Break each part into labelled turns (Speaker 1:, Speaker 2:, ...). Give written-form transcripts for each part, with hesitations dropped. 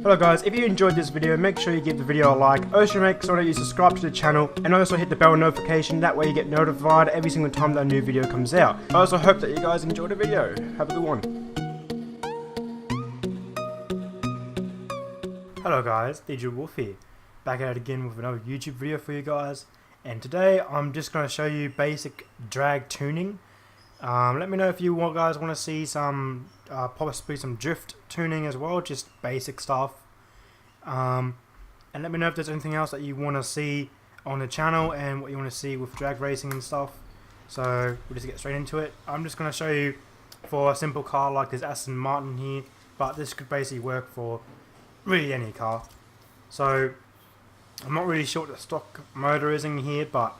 Speaker 1: Hello guys, if you enjoyed this video, make sure you give the video a like. Also make sure that you subscribe to the channel and also hit the bell notification, that way you get notified every single time that a new video comes out. I also hope that you guys enjoyed the video. Have a good one. Hello guys, DJ Wolf here, back at it again with another YouTube video for you guys. And today I'm just going to show you basic drag tuning. Let me know if you guys want to see some, possibly some drift tuning as well, just basic stuff. And let me know if there's anything else that you want to see on the channel and what you want to see with drag racing and stuff. So we'll just get straight into it. I'm just going to show you for a simple car like this Aston Martin here, but this could basically work for really any car. So I'm not really sure what the stock motor is in here, but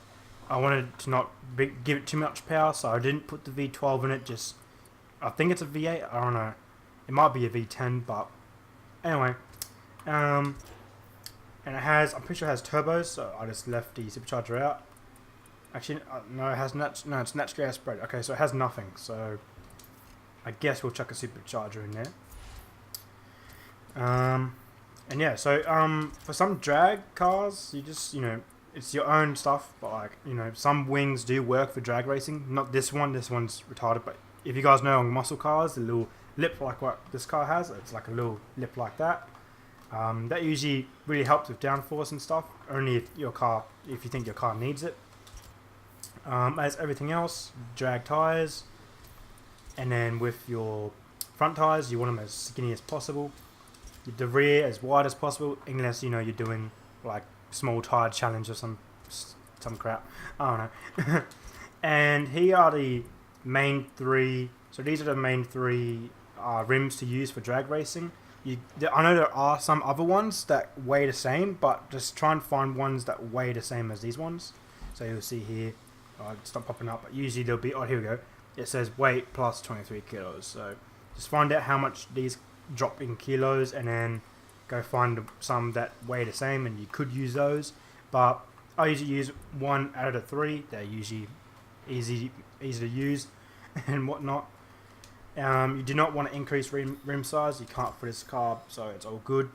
Speaker 1: I wanted to not give it too much power, so I didn't put the V12 in it. Just, I think it's a V8. I don't know. It might be a V10, but anyway. And it has, I'm pretty sure it has turbos, so I just left the supercharger out. Actually, no, it has no, it's natural gas spread. Okay, so it has nothing. So I guess we'll chuck a supercharger in there. And yeah, so for some drag cars, you just, it's your own stuff, but like, some wings do work for drag racing. Not this one, this one's retarded, but if you guys know on muscle cars, the little lip like what this car has, it's like a little lip like that. That usually really helps with downforce and stuff, only if you think your car needs it. As everything else, drag tires, and then with your front tires, you want them as skinny as possible. The rear as wide as possible, unless you're doing like small tire challenge or some crap. I don't know. And here are the main three. So these are the main three rims to use for drag racing. I know there are some other ones that weigh the same, but just try and find ones that weigh the same as these ones. So you'll see here, it's not popping up, but usually there'll be, oh here we go, it says weight plus 23 kilos. So just find out how much these drop in kilos and then go find some that weigh the same, and you could use those. But I usually use one out of the three. They're usually easy to use and whatnot. You do not want to increase rim size. You can't for this car, so it's all good.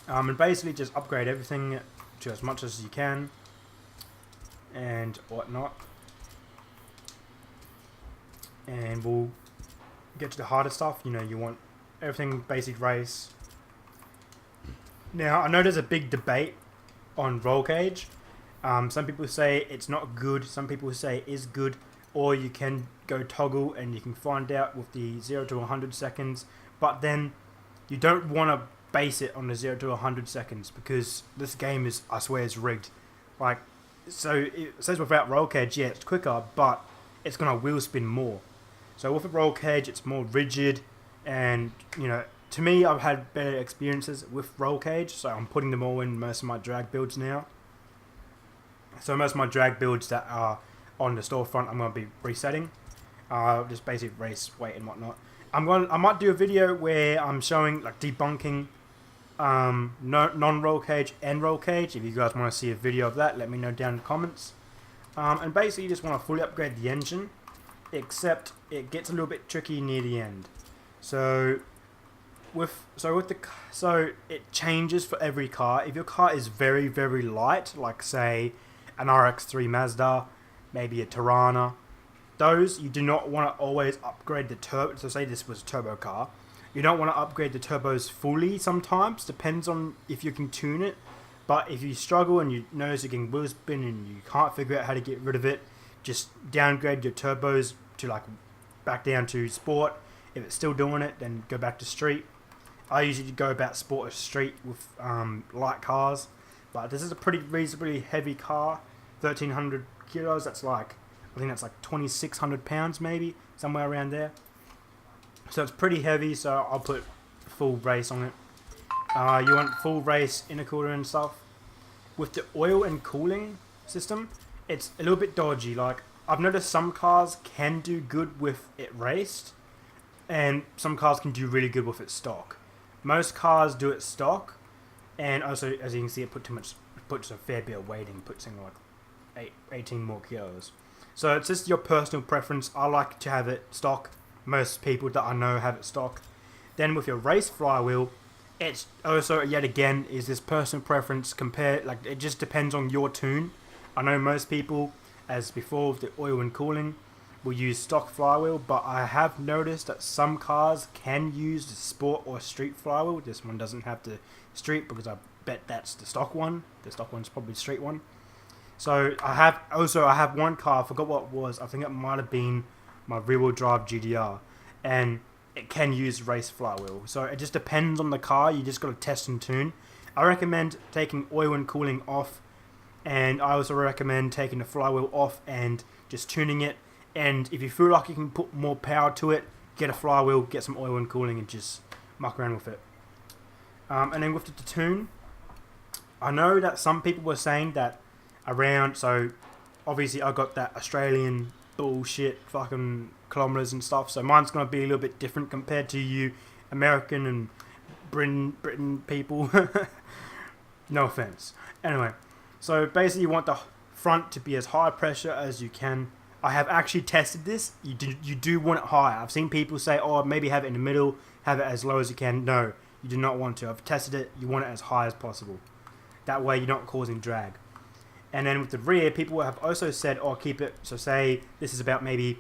Speaker 1: And basically just upgrade everything to as much as you can and whatnot. And we'll get to the harder stuff. You want everything basic race. Now I know there's a big debate on roll cage. Some people say it's not good, some people say it is good, or you can go toggle and you can find out with the 0 to 100 seconds, but then you don't want to base it on the 0 to 100 seconds because this game is, I swear, is rigged. Like, so it says without roll cage, yeah, it's quicker, but it's gonna wheel spin more. So with a roll cage, it's more rigid, and to me, I've had better experiences with roll cage, so I'm putting them all in most of my drag builds now. So most of my drag builds that are on the storefront, I'm going to be resetting. Just basic race weight and whatnot. I might do a video where I'm showing, like, debunking non-roll cage and roll cage. If you guys want to see a video of that, let me know down in the comments. And basically, you just want to fully upgrade the engine, except it gets a little bit tricky near the end. So it changes for every car. If your car is very, very light, like say an RX-3 Mazda, maybe a Tirana, those you do not want to always upgrade the turbo. So say this was a turbo car, you don't want to upgrade the turbos fully. Sometimes depends on if you can tune it. But if you struggle and you notice you can wheel spin and you can't figure out how to get rid of it, just downgrade your turbos to like back down to sport. If it's still doing it, then go back to street. I usually go about sport or street with light cars, but this is a pretty reasonably heavy car, 1,300 kilos. That's like, I think that's like 2,600 pounds maybe, somewhere around there. So it's pretty heavy, so I'll put full race on it. You want full race intercooler and stuff. With the oil and cooling system, it's a little bit dodgy. Like, I've noticed some cars can do good with it raced, and some cars can do really good with it stock. Most cars do it stock, and also, as you can see, it puts a fair bit of weight in, puts in like 18 more kilos. So it's just your personal preference. I like to have it stock. Most people that I know have it stock. Then with your race flywheel, It's also, yet again, is this personal preference. Compare, like, it just depends on your tune. I know most people, as before with the oil and cooling, will use stock flywheel, but I have noticed that some cars can use the sport or street flywheel. This one doesn't have the street because I bet that's the stock one. The stock one's probably the street one. So I have one car, I forgot what it was. I think it might have been my rear-wheel drive GDR, and it can use race flywheel. So it just depends on the car. You just got to test and tune. I recommend taking oil and cooling off, and I also recommend taking the flywheel off and just tuning it. And if you feel like you can put more power to it, get a flywheel, get some oil and cooling, and just muck around with it. And then with the tune, I know that some people were saying that around, so obviously I got that Australian bullshit fucking kilometers and stuff, so mine's going to be a little bit different compared to you American and Britain people. No offense. Anyway, so basically you want the front to be as high pressure as you can. I have actually tested this. You do want it higher. I've seen people say, oh, maybe have it in the middle, have it as low as you can. No, you do not want to. I've tested it. You want it as high as possible. That way you're not causing drag. And then with the rear, people have also said, oh, keep it, so say this is about maybe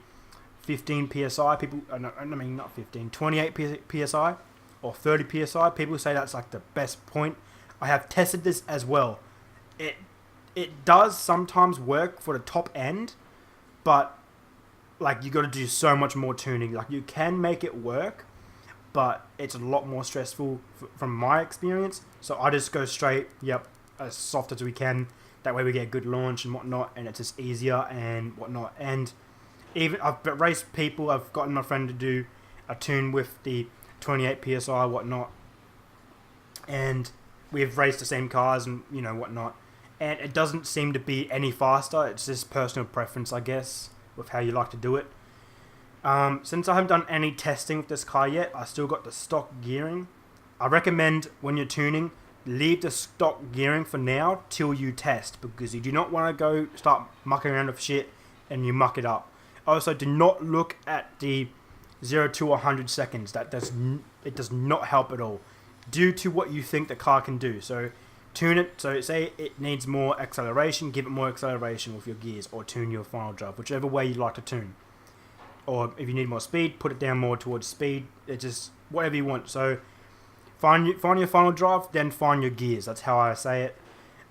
Speaker 1: 15 PSI. People, I mean not 15, 28 PSI or 30 PSI. People say that's like the best point. I have tested this as well. It does sometimes work for the top end, but like you got to do so much more tuning. Like you can make it work, but it's a lot more stressful from my experience. So I just go straight, yep, as soft as we can. That way we get a good launch and whatnot, and it's just easier and whatnot. And even I've raced people. I've gotten my friend to do a tune with the 28 PSI whatnot, and we've raced the same cars and whatnot. And it doesn't seem to be any faster. It's just personal preference, I guess, with how you like to do it. Since I haven't done any testing with this car yet, I still got the stock gearing. I recommend when you're tuning, leave the stock gearing for now till you test, because you do not want to go start mucking around with shit and you muck it up. Also, do not look at the 0 to 100 seconds. It does not help at all. Due to what you think the car can do. So tune it. So say it needs more acceleration, give it more acceleration with your gears, or tune your final drive, whichever way you like to tune. Or if you need more speed, put it down more towards speed. It's just whatever you want. So find your final drive, then find your gears. That's how I say it.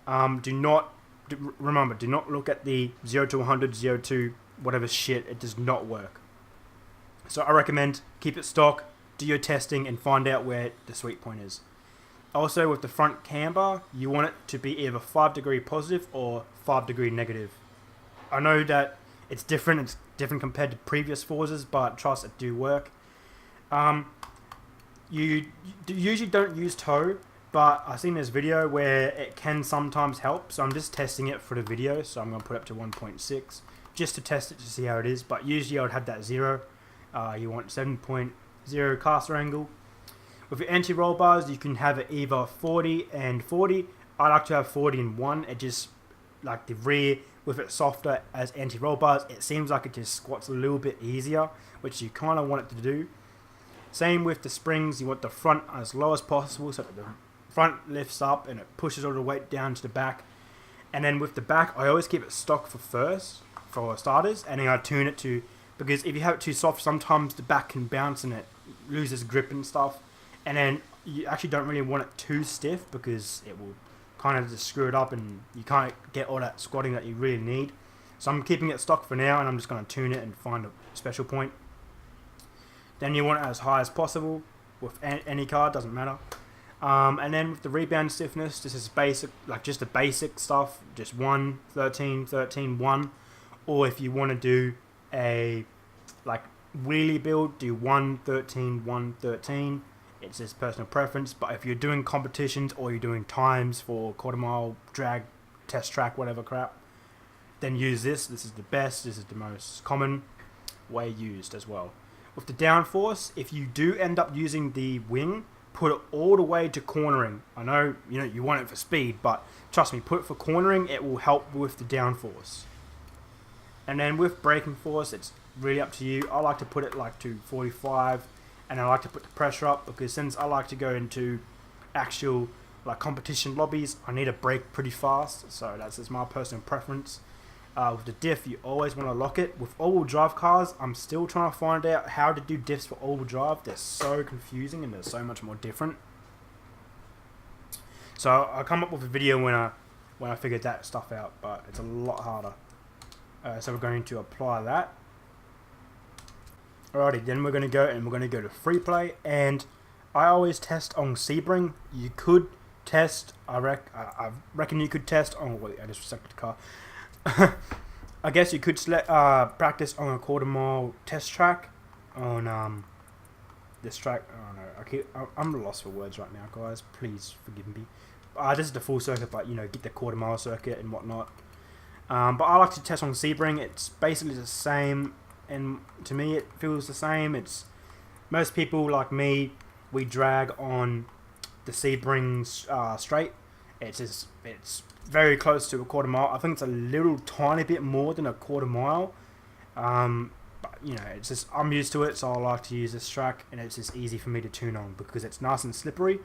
Speaker 1: Remember, do not look at the 0 to 100, 0 to whatever shit. It does not work. So I recommend keep it stock, do your testing, and find out where the sweet point is. Also, with the front camber, you want it to be either 5-degree positive or 5-degree negative. I know that it's different compared to previous Forzas, but trust, it do work. You usually don't use tow, but I've seen this video where it can sometimes help, so I'm just testing it for the video. So I'm going to put it up to 1.6 just to test it to see how it is, but usually I would have that 0. You want 7.0 caster angle. With your anti-roll bars, you can have it either 40 and 40. I like to have 40 and 1. It just, like the rear, with it softer as anti-roll bars, it seems like it just squats a little bit easier, which you kind of want it to do. Same with the springs, you want the front as low as possible so that the front lifts up and it pushes all the weight down to the back. And then with the back, I always keep it stock for starters, and then I tune it to, because if you have it too soft, sometimes the back can bounce and it loses grip and stuff. And then you actually don't really want it too stiff, because it will kind of just screw it up and you can't get all that squatting that you really need. So I'm keeping it stock for now, and I'm just going to tune it and find a special point. Then you want it as high as possible with any car, doesn't matter. And then with the rebound stiffness, this is basic, like just the basic stuff, just 1, 13, 13, 1. Or if you want to do a like wheelie build, do 1, 13, 1, 13. It's just personal preference, but if you're doing competitions or you're doing times for quarter mile, drag, test track, whatever crap, then use this. This is the best. This is the most common way used as well. With the downforce, if you do end up using the wing, put it all the way to cornering. I know you want it for speed, but trust me, put it for cornering. It will help with the downforce. And then with braking force, it's really up to you. I like to put it like to 45. And I like to put the pressure up, because since I like to go into actual like competition lobbies, I need to brake pretty fast, so that's just my personal preference. With the diff, you always want to lock it. With all-wheel drive cars, I'm still trying to find out how to do diffs for all-wheel drive. They're so confusing and they're so much more different. So I'll come up with a video when I figured that stuff out, but it's a lot harder. So we're going to apply that. Alrighty, then we're going to go to free play, and I always test on Sebring. You could test, I reckon you could test on, wait, I just selected the car. I guess you could practice on a quarter-mile test track on this track. Oh no, I'm lost for words right now, guys. Please forgive me. This is the full circuit, but you know, get the quarter-mile circuit and whatnot. But I like to test on Sebring. It's basically the same, and to me, it feels the same. It's most people like me, we drag on the Sebring straight. It's very close to a quarter mile. I think it's a little tiny bit more than a quarter mile. But you know, it's just, I'm used to it, so I like to use this track, and it's just easy for me to tune on because it's nice and slippery.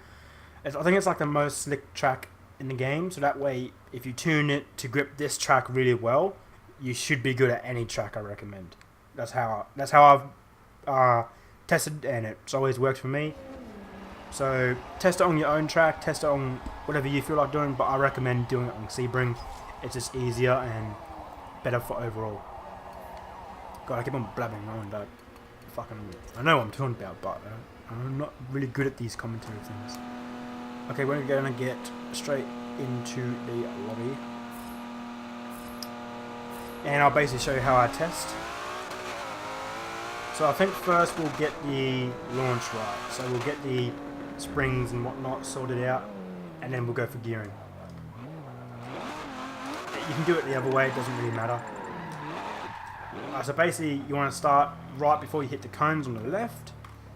Speaker 1: I think it's like the most slick track in the game, so that way, if you tune it to grip this track really well, you should be good at any track. I recommend. That's how I've tested, and it's always worked for me. So test it on your own track, test it on whatever you feel like doing, but I recommend doing it on Sebring. It's just easier and better for overall. God, I keep on blabbing on that. I know what I'm talking about, but I'm not really good at these commentary things. Okay, we're going to get straight into the lobby. And I'll basically show you how I test. So I think first we'll get the launch right. So we'll get the springs and whatnot sorted out, and then we'll go for gearing. You can do it the other way, it doesn't really matter. So basically you want to start right before you hit the cones on the left.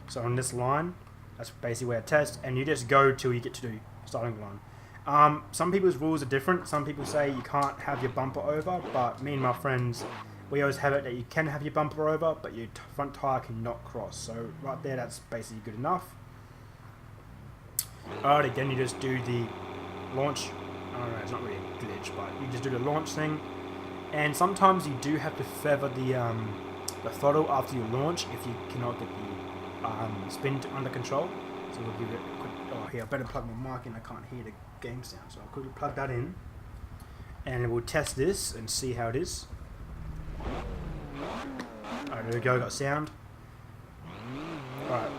Speaker 1: So on this line, that's basically where I test, and you just go till you get to the starting line. Some people's rules are different. Some people say you can't have your bumper over, but me and my friends, we always have it that you can have your bumper over, but your front tyre cannot cross. So right there, that's basically good enough. Alright, then you just do the launch. I don't know, it's not really a glitch, but you just do the launch thing. And sometimes you do have to feather the throttle after you launch if you cannot get the spin under control. So we'll give it a quick. Oh, here, I better plug my mic in. I can't hear the game sound, so I'll quickly plug that in, and we'll test this and see how it is. Alright, there we go. Got sound. Alright.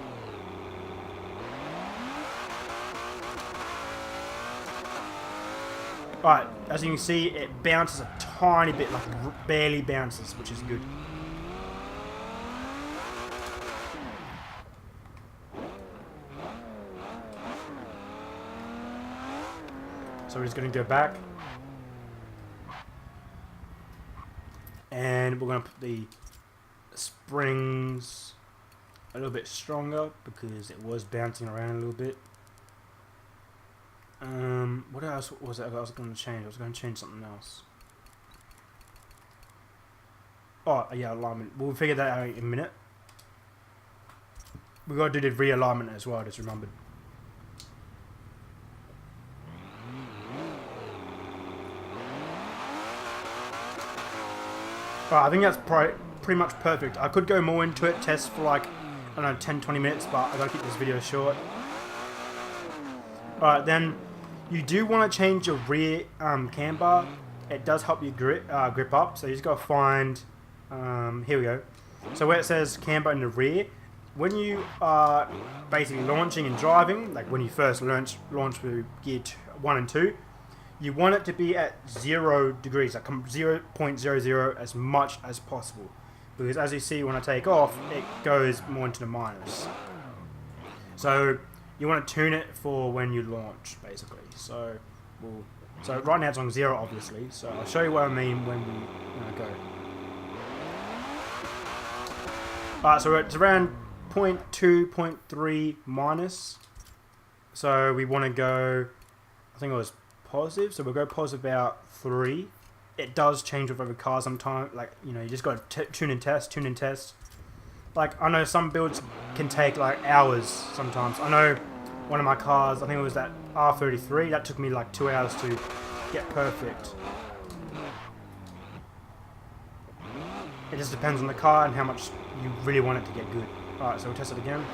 Speaker 1: Alright, as you can see, it bounces a tiny bit, like barely bounces, which is good. So we're just going to go back. And we're going to put the springs a little bit stronger because it was bouncing around a little bit. What else was it I was going to change? I was going to change something else. Oh, yeah, alignment. We'll figure that out in a minute. We've got to do the realignment as well, I just remembered. Alright, I think that's pretty much perfect. I could go more into it, test for like, I don't know, 10-20 minutes, but I gotta keep this video short. Alright, then you do want to change your rear cam bar. It does help you grip up, so you just gotta find, here we go. So where it says cam bar in the rear, when you are basically launching and driving, like when you first launch with gear 1 and 2, you want it to be at 0 degrees, like 0.00 as much as possible. Because as you see when I take off, it goes more into the minus. So you want to tune it for when you launch, basically. So right now it's on 0, obviously. So I'll show you what I mean when we go. Alright, so it's around 0.2, 0.3 minus. So we want to go, I think it was positive, so we'll go positive about 3. It does change with every car sometimes, like, you know, you just got to tune and test. Like, I know some builds can take like hours sometimes. I know one of my cars, I think it was that R33, that took me like 2 hours to get perfect. It just depends on the car and how much you really want it to get good. Alright, so we'll test it again.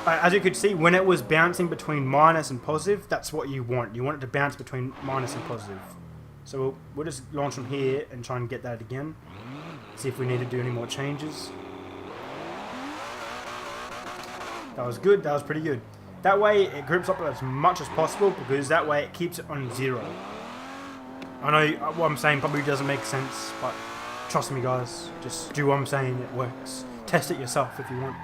Speaker 1: As you could see, when it was bouncing between minus and positive, that's what you want. You want it to bounce between minus and positive. So we'll just launch from here and try and get that again. See if we need to do any more changes. That was good, that was pretty good. That way it grips up as much as possible because that way it keeps it on 0. I know what I'm saying probably doesn't make sense, but trust me guys, just do what I'm saying, it works. Test it yourself if you want.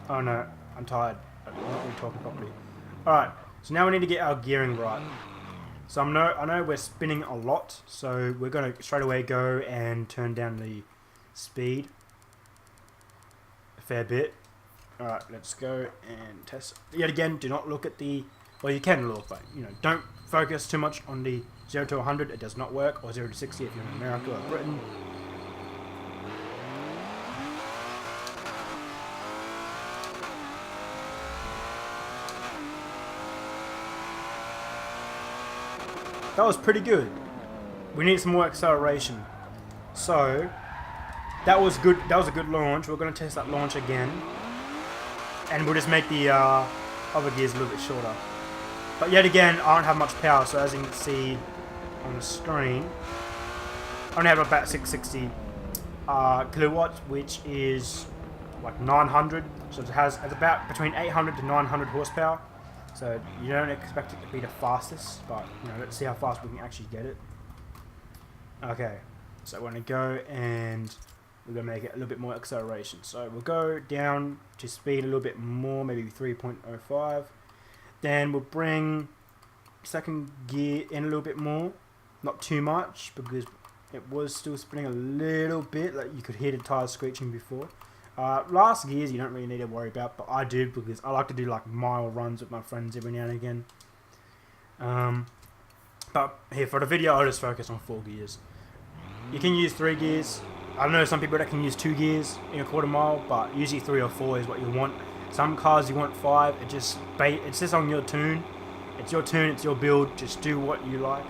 Speaker 1: Oh no, I'm tired. I'm not really talking properly. Alright, so now we need to get our gearing right. So I know we're spinning a lot, so we're going to straight away go and turn down the speed a fair bit. Alright, let's go and test. Yet again, do not look at the... Well, you can look, but you know, don't focus too much on the 0 to 100. It does not work, or 0 to 60 if you're in America or Britain. That was pretty good. We need some more acceleration. So that was good. That was a good launch. We're going to test that launch again, and we'll just make the other gears a little bit shorter. But yet again, I don't have much power. So as you can see on the screen, I only have about 660 kilowatts, which is like 900. So it has about between 800 to 900 horsepower. So you don't expect it to be the fastest, but you know, let's see how fast we can actually get it. Okay, so we're going to go and we're going to make it a little bit more acceleration. So we'll go down to speed a little bit more, maybe 3.05. Then we'll bring second gear in a little bit more, not too much because it was still spinning a little bit, like you could hear the tires screeching before. Last gears you don't really need to worry about, but I do because I like to do like mile runs with my friends every now and again. But here for the video I'll just focus on 4 gears. You can use 3 gears. I know some people that can use 2 gears in a quarter mile, but usually 3 or 4 is what you want. Some cars you want 5. It's just on your tune. It's your tune, it's your build, just do what you like.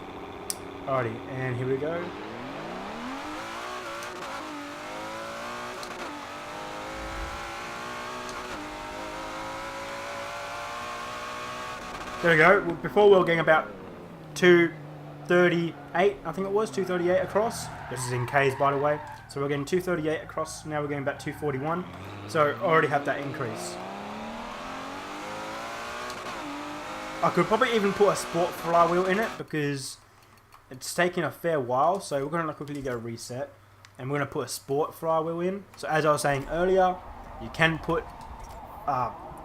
Speaker 1: Alrighty, and here we go. There we go. Before we were getting about 238, I think it was, 238 across. This is in Ks, by the way. So we're getting 238 across, now we're getting about 241. So already have that increase. I could probably even put a sport flywheel in it because it's taking a fair while. So we're going to quickly go reset. And we're going to put a sport flywheel in. So as I was saying earlier, you can put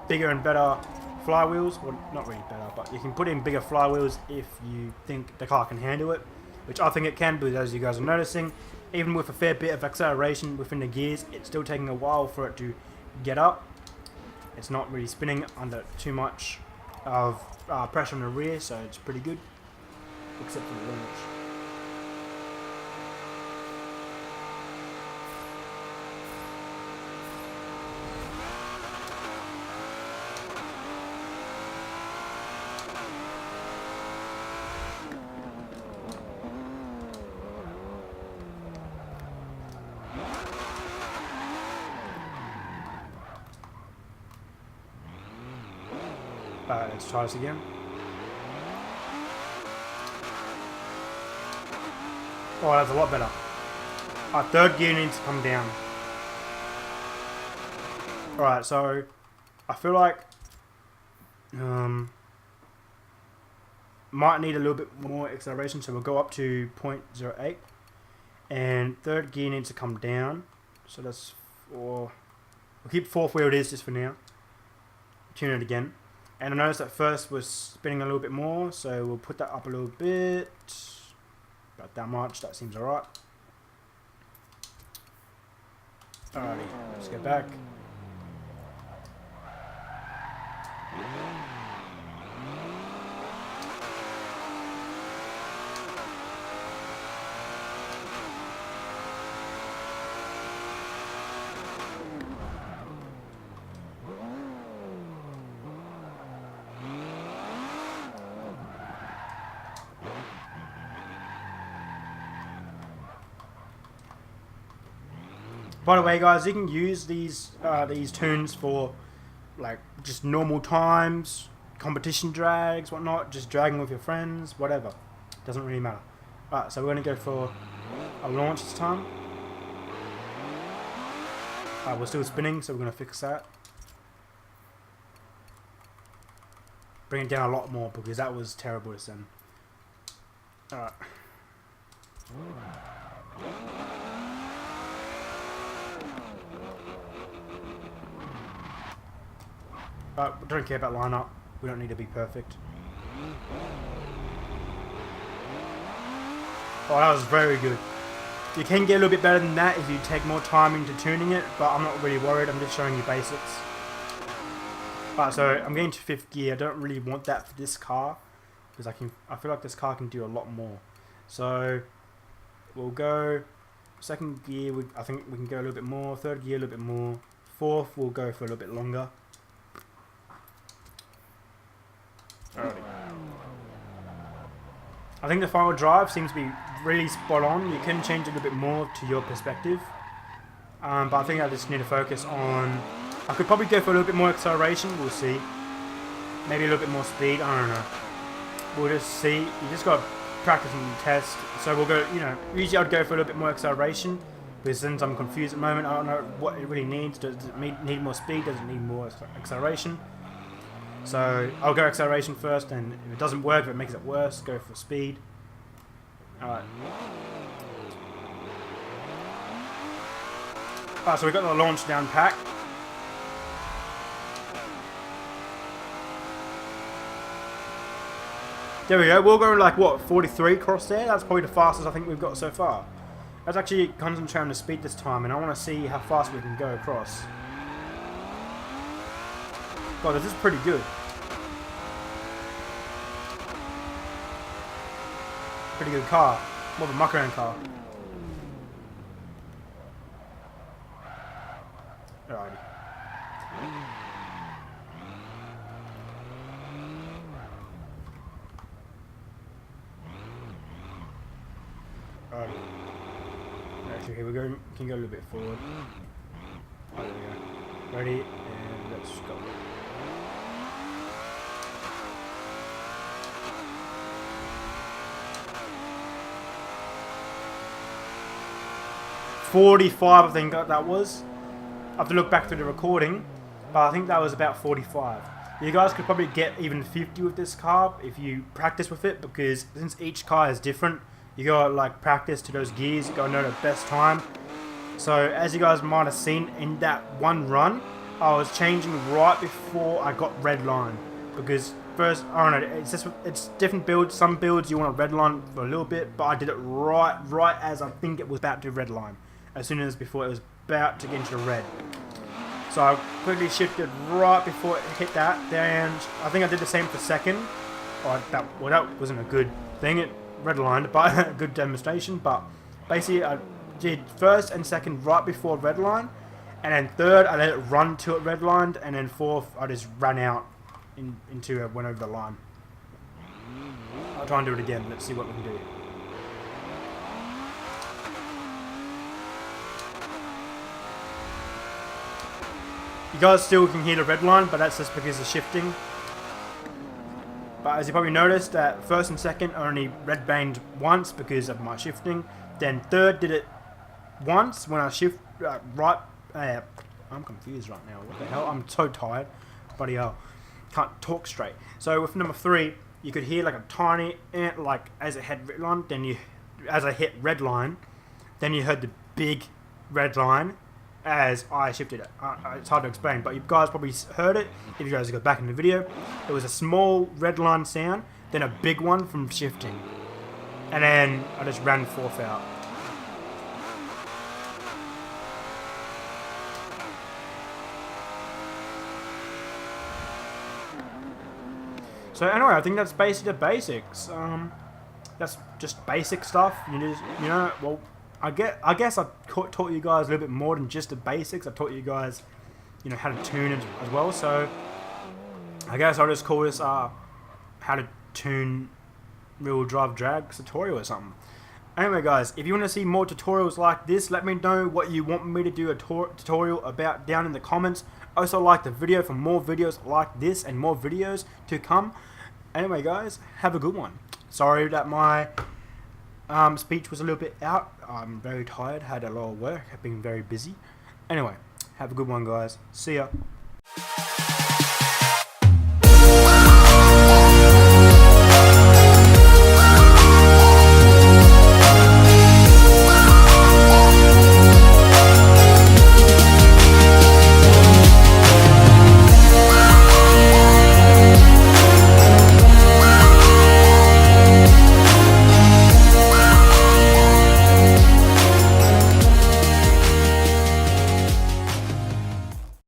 Speaker 1: bigger and better flywheels, well not really better, but you can put in bigger flywheels if you think the car can handle it, which I think it can, because as you guys are noticing, even with a fair bit of acceleration within the gears, it's still taking a while for it to get up. It's not really spinning under too much of pressure on the rear, so it's pretty good, except for the launch. Let's try this again. Oh, that's a lot better. Our third gear needs to come down. Alright, so I feel like might need a little bit more acceleration, so we'll go up to 0.08. And third gear needs to come down. So that's 4. We'll keep fourth where it is just for now. Tune it again. And I noticed that first was spinning a little bit more, so we'll put that up a little bit. About that much, that seems alright. Alrighty, let's go back. By the way, guys, you can use these tunes for like just normal times, competition drags, whatnot, just dragging with your friends, whatever. Doesn't really matter. Alright, so we're going to go for a launch this time. We're still spinning, so we're going to fix that. Bring it down a lot more because that was terrible to send. Alright. We don't care about lineup. We don't need to be perfect. Oh, that was very good. You can get a little bit better than that if you take more time into tuning it, but I'm not really worried. I'm just showing you basics. Alright, so I'm getting to 5th gear. I don't really want that for this car because I feel like this car can do a lot more. So we'll go 2nd gear. I think we can go a little bit more. 3rd gear a little bit more. 4th we'll go for a little bit longer. Alrighty. I think the final drive seems to be really spot on. You can change it a little bit more to your perspective. But I think I just need to focus on... I could probably go for a little bit more acceleration. We'll see. Maybe a little bit more speed. I don't know. We'll just see. You just got to practice and test. So we'll go, you know, usually I'd go for a little bit more acceleration. Because since I'm confused at the moment, I don't know what it really needs. Does it need more speed? Does it need more acceleration? So I'll go acceleration first, and if it doesn't work, if it makes it worse, go for speed. Alright. Alright, so we got the launch down pack. There we go. We'll go like, what, 43 across there? That's probably the fastest I think we've got so far. Let's actually concentrate on the speed this time, and I want to see how fast we can go across. God, this is pretty good. Pretty good car. More of a muck around car. Alrighty. Alrighty. Actually, here we go. Can go a little bit forward. Oh, there we go. Ready, and let's go. .45, I think that was. I have to look back through the recording, but I think that was about 45. You guys could probably get even 50 with this car if you practice with it, because since each car is different, you gotta like practice to those gears. You gotta know the best time. So as you guys might have seen in that one run, I was changing right before I got red line, because first, I don't know, it's different builds. Some builds you want a red line for a little bit, but I did it right as I think it was about to red line. As soon as before it was about to get into the red. So I quickly shifted right before it hit that. Then I think I did the same for 2nd. Well, that wasn't a good thing. It redlined, but a good demonstration. But basically I did 1st and 2nd right before redline. And then 3rd I let it run till it redlined. And then 4th I just ran out into it, went over the line. I'll try and do it again. Let's see what we can do. You guys still can hear the red line, but that's just because of shifting. But as you probably noticed, that 1st and 2nd only red banged once because of my shifting. Then 3rd did it once when I shift right. I'm confused right now. What the hell? I'm so tired. Bloody hell. Can't talk straight. So with number 3, you could hear like a tiny, like as it hit red line. Then as I hit red line, then you heard the big red line. As I shifted it. It's hard to explain, but you guys probably heard it. If you guys go back in the video, it was a small red line sound, then a big one from shifting. And then I just ran 4th out. So anyway, I think that's basically the basics. That's just basic stuff. Well, I guess I taught you guys a little bit more than just the basics. I taught you guys, how to tune it as well. So I guess I'll just call this how to tune real drive drag tutorial or something. Anyway, guys, if you want to see more tutorials like this, let me know what you want me to do a tutorial about down in the comments. Also, like the video for more videos like this and more videos to come. Anyway, guys, have a good one. Sorry that my speech was a little bit out. I'm very tired, had a lot of work, I've been very busy. Anyway, have a good one, guys. See ya.